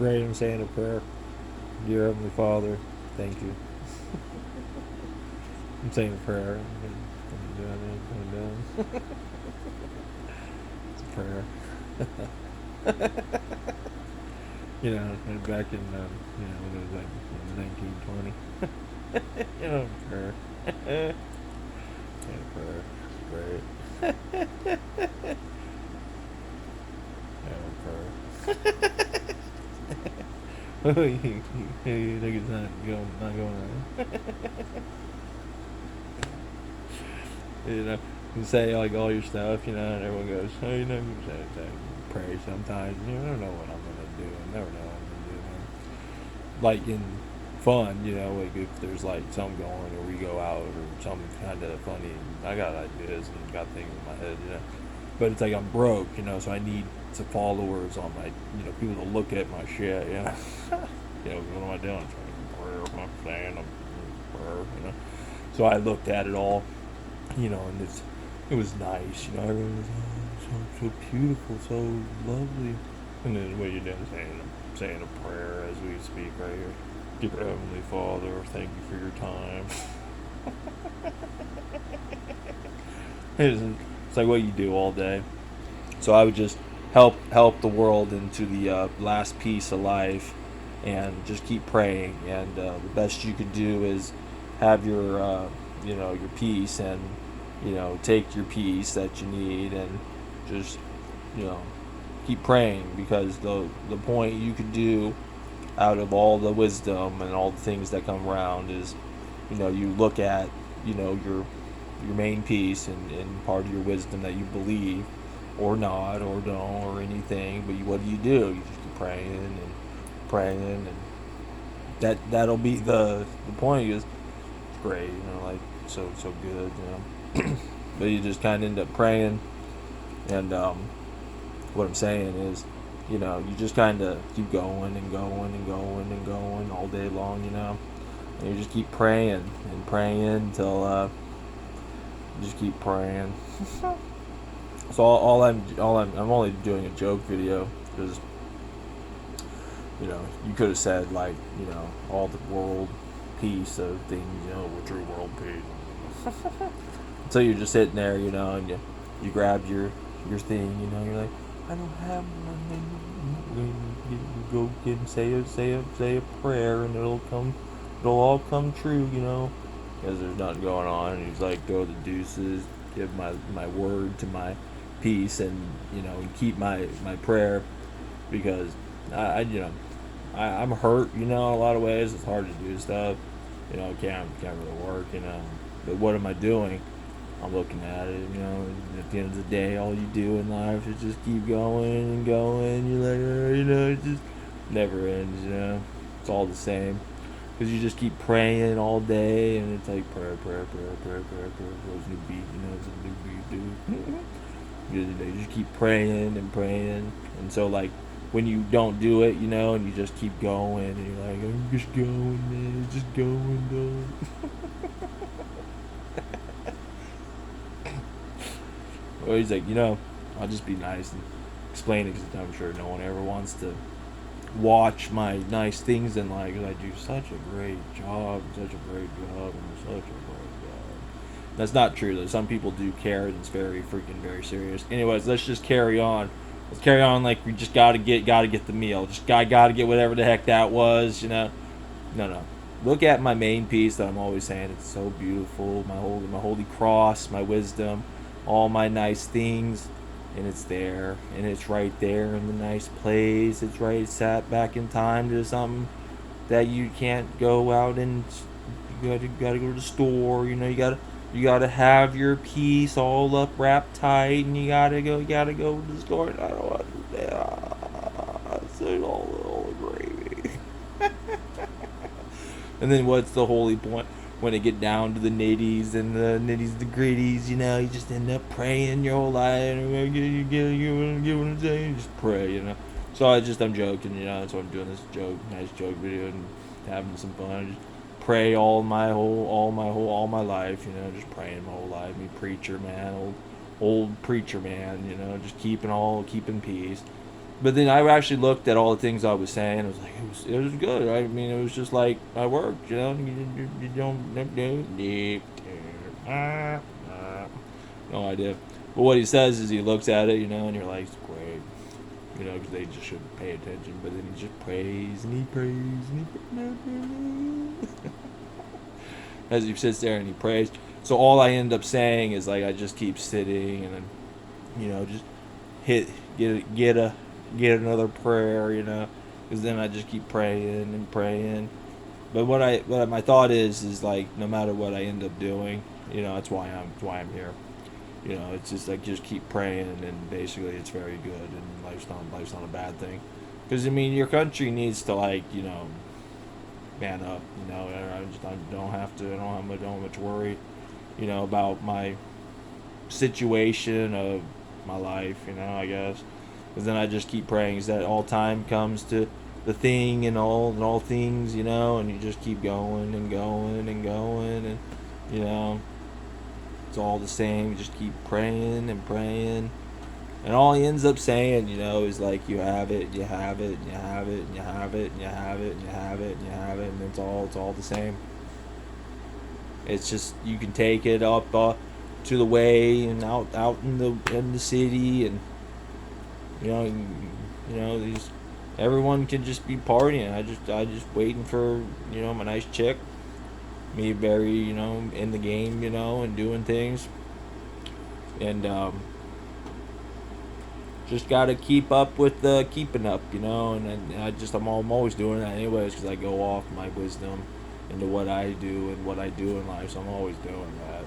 great. I'm saying a prayer. Dear Heavenly Father, thank you. I'm saying a prayer. I'm doing it. I'm doing. It's a prayer. Back in when it was like 1920. Prayer. Saying a prayer. Great. Oh, you think it's not going on? You say like all your stuff, and everyone goes, oh, you say pray sometimes. I don't know what I'm gonna do. I never know what I'm gonna do, man. Like in fun, like if there's like something going or we go out or something kind of funny, I got ideas and got things in my head. But it's like I'm broke, so I need some followers on my, people to look at my shit. What am I doing? I'm saying I'm prayer. So I looked at it all, and it was nice, everyone was, so beautiful, so lovely. And then what you doing? Saying a prayer as we speak right here. Dear Heavenly Father, thank you for your time. It's like what you do all day. So I would just help the world into the last piece of life, and just keep praying. And the best you could do is have your peace, and take your peace that you need, and just you know keep praying, because the point you could do out of all the wisdom and all the things that come around is you look at your main piece, and part of your wisdom that you believe or not or don't or anything, but what do? You just keep praying and praying, and that'll be the point. Is great, like so good, but you just kind of end up praying, and what I'm saying is, you just kind of keep going and going and going and going all day long, and you just keep praying and praying until you just keep praying. So I'm only doing a joke video, because you could have said like all the world peace of things, true world peace. So you're just sitting there, and you grab your thing, you're like, I don't have one. You go get and say a prayer, and it'll all come true, because there's nothing going on. And he's like, throw the deuces, give my word to my peace, and keep my prayer, because I'm hurt, in a lot of ways. It's hard to do stuff, can't really work, But what am I doing? I'm looking at it, at the end of the day, all you do in life is just keep going and going. You're like, it just never ends, It's all the same. Because you just keep praying all day, and it's like prayer. It's a new beat, it's a new beat, dude. You just keep praying and praying. And so, like, when you don't do it, and you just keep going, and you're like, I'm just going, man, just going, dog. Or he's like, I'll just be nice and explain it, because I'm sure no one ever wants to watch my nice things in life, because I do such a great job, and such a great job. That's not true, though. Some people do care, and it's very very serious. Anyways, let's just carry on. Let's carry on like we just gotta get the meal. Just gotta get whatever the heck that was, No. Look at my main piece that I'm always saying. It's so beautiful. My holy cross, my wisdom, all my nice things, and it's there, and it's right there in the nice place. It's right sat back in time to something that you can't go out, and you gotta go to the store. You gotta have your piece all up wrapped tight, and you gotta go to the store. And I don't understand. It's all the gravy. And then what's the holy point when it get down to the nitties and the gritties? You just end up praying your whole life. You get what I'm saying? You just pray, So I'm joking, That's why I'm doing this nice joke video, and having some fun. I just pray all my life, just praying my whole life. Me preacher man, old preacher man, just keeping peace. But then I actually looked at all the things I was saying. I was like, it was good. I mean, it was just like I worked, you know. You don't no idea. But what he says is he looks at it, you know, and you're like, it's great, you know, because they just shouldn't pay attention. But then he just prays and he prays and he prays as he sits there and he prays. So all I end up saying is like I just keep sitting and then, you know, just hit get another prayer, you know, because then I just keep praying and praying. But what my thought is like no matter what I end up doing, you know, that's why I'm here. You know, it's just like just keep praying and basically it's very good and life's not a bad thing. Because I mean, your country needs to like man up. You know, I don't have to. I don't have much worry. You know about my situation of my life. You know, I guess. Because then I just keep praying. Is that all time comes to the thing and all things. You know, and you just keep going and going and going and you know it's all the same. You just keep praying and praying. And all he ends up saying, you know, is like you have it, you have it, you have it, and you have it, and you have it, and you have it, and you have it, and it's all the same. It's just you can take it up to the way and out in the city, and you know these everyone can just be partying. I just waiting for my nice chick, me very in the game, and doing things, and just gotta keep up with the keeping up, and I'm always doing that anyways because I go off my wisdom into what I do and what I do in life, so I'm always doing that.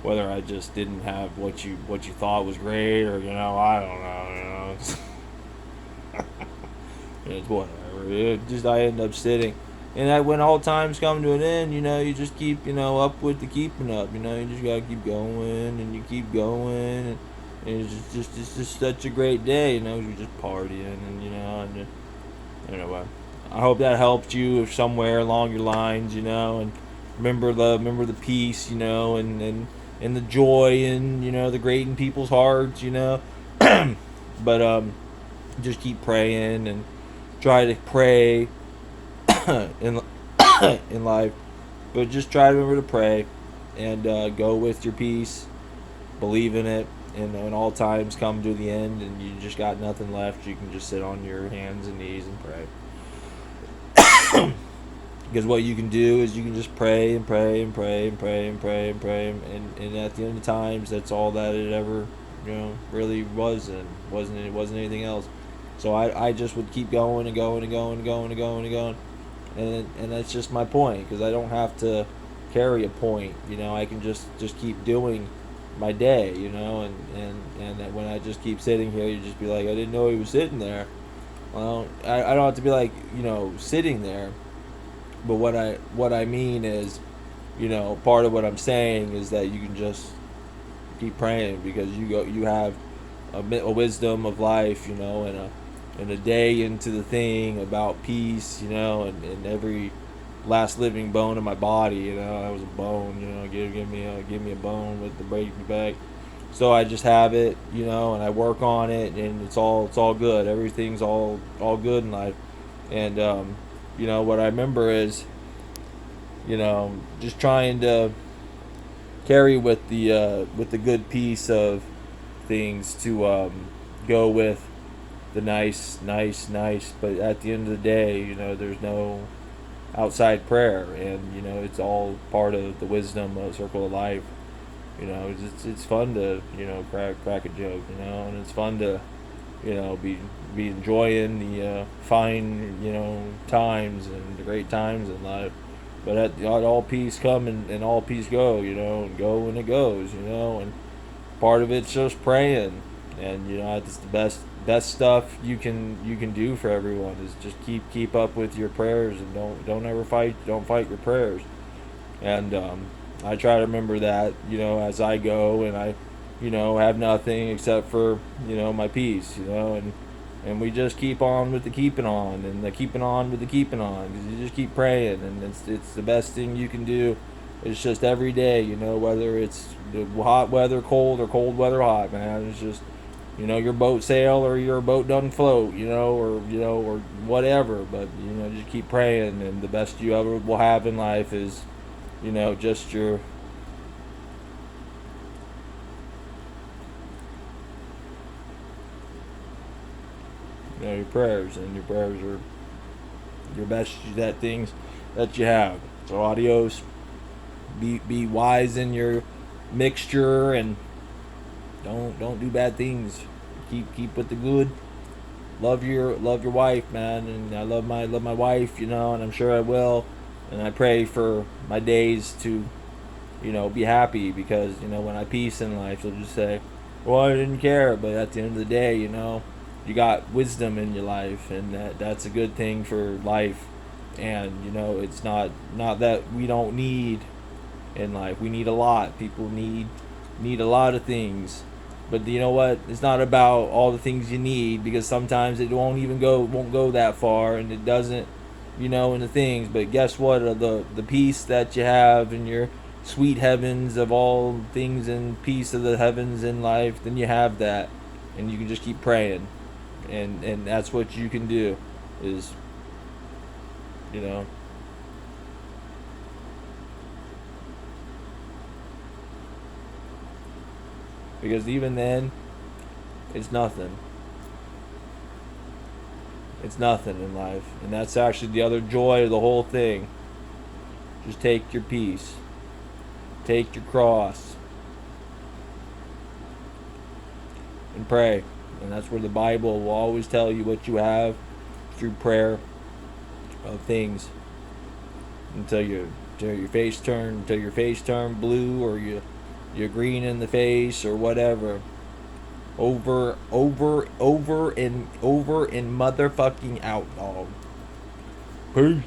Whether I just didn't have what you thought was great, or I don't know, it's whatever. I end up sitting, and when all times come to an end, you just keep up with the keeping up. You just gotta keep going, and you keep going, and it's just such a great day. You're just partying, and anyway. I hope that helped you if somewhere along your lines, and remember the peace, and the joy, and the great in people's hearts, but just keep praying and try to pray in in life, but just try to remember to pray and go with your peace, believe in it, and when all times come to the end and you just got nothing left, you can just sit on your hands and knees and pray. Because what you can do is you can just pray and pray and pray and pray and pray and pray, and at the end of times, that's all that it ever really was, and it wasn't anything else. So I just would keep going and going and going and going and going and going, and that's just my point, because I don't have to carry a point. I can just keep doing my day, and that when I just keep sitting here, you just be like, I didn't know he was sitting there. Well, I don't have to be like sitting there, but what I mean is, part of what I'm saying is that you can just keep praying, because you have a wisdom of life, and a day into the thing about peace, and every last living bone in my body, that was a bone, give me a bone with the break me back. So I just have it, and I work on it, and it's all good. Everything's all good in life, and what I remember is, just trying to carry with the good piece of things to go with the nice. But at the end of the day, there's no outside prayer, and it's all part of the wisdom of Circle of Life. It's fun to crack a joke, and it's fun to be enjoying the fine times and the great times in life. But at all peace come and all peace go, and go when it goes, and part of it's just praying, and it's the best stuff you can do for everyone is just keep up with your prayers, and don't ever fight your prayers, and I try to remember that, as I go, and I, have nothing except for, my peace, and we just keep on with the keeping on, and the keeping on with the keeping on, because you just keep praying, and it's the best thing you can do. It's just every day, whether it's the hot weather cold or cold weather hot, man. It's just your boat sail or your boat doesn't float, or whatever. But just keep praying, and the best you ever will have in life is, just your prayers, and your prayers are your best that things that you have. So adios. Be wise in your mixture, and don't do bad things. Keep with the good. Love your wife, man, and I love my wife, and I'm sure I will. And I pray for my days to, be happy, because when I peace in life, you'll just say, well, I didn't care. But at the end of the day, you got wisdom in your life, and that's a good thing for life. And it's not that we don't need in life. We need a lot. People need a lot of things. But you know what? It's not about all the things you need, because sometimes it won't go that far, and it doesn't, in the things. But guess what? The peace that you have in your sweet heavens of all things, and peace of the heavens in life, then you have that, and you can just keep praying, and that's what you can do, is you know because even then, it's nothing. It's nothing in life, and that's actually the other joy of the whole thing. Just take your peace, take your cross, and pray. And that's where the Bible will always tell you what you have, through prayer of things, until your face turn blue, or you're green in the face, or whatever. Over and motherfucking out, dog. Peace.